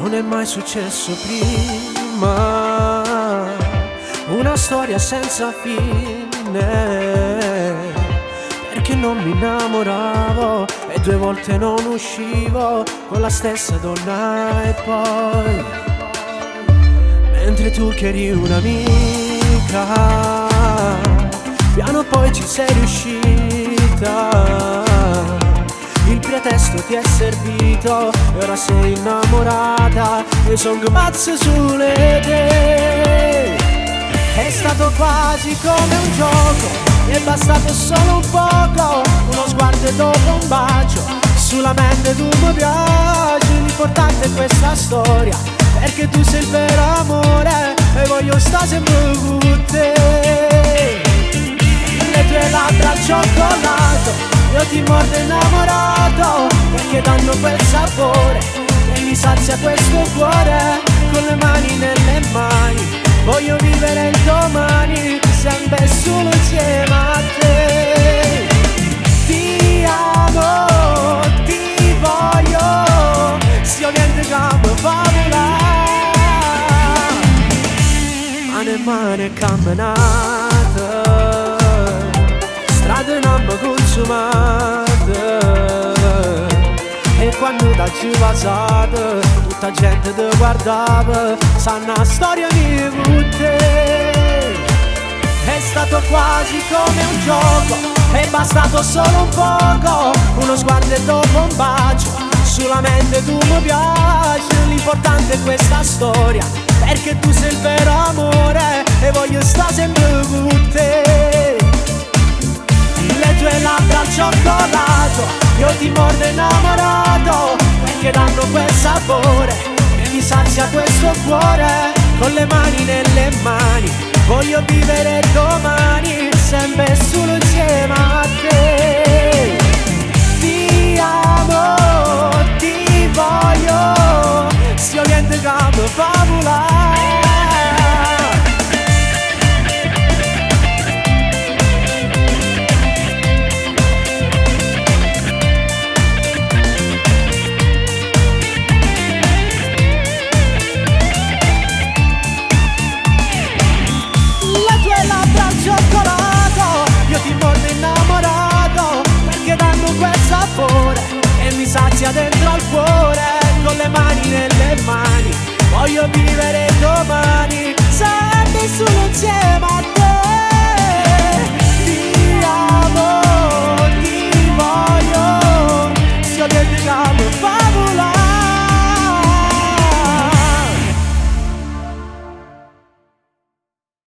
non è mai successo prima. Una storia senza fine, perché non mi innamoravo e 2 volte non uscivo con la stessa donna. E poi, mentre tu che eri un'amica, piano poi ci sei riuscita. Il pretesto ti è servito e ora sei innamorata e son pazze sulle te. È stato quasi come un gioco, è bastato solo un poco, uno sguardo e dopo un bacio. Sulla mente tu mi piaci, l'importante è questa storia, perché tu sei il vero amore e voglio stare sempre con te. Le tue labbra al cioccolato, io ti mordo innamorato, perché danno quel sapore che mi sazia questo cuore. Con le mani nelle mani voglio vivere il domani, sempre solo insieme a te. Ti amo, ti voglio, sia niente che mi fa volare. Mano in mano camminata, strade non mi consumate. E quando da ci passate, tutta gente ti guardava, sanno la storia di te. È stato quasi come un gioco, è bastato solo un poco, uno sguardo e dopo un bacio. Sulla mente tu mi piaci, l'importante è questa storia, perché tu sei il vero amore e voglio stare sempre con te. Le tue labbra al cioccolato, io ti mordo innamorato, perché danno quel sapore che mi sazia questo cuore. Con le mani nelle mani voglio vivere domani, sempre solo insieme a te. Ti amo, ti voglio, sia niente che mi fa volare. Io ti mordo innamorato, perché danno quel sapore e mi sazia dentro al cuore. Con le mani nelle mani voglio vivere domani, sempre solo insieme a te.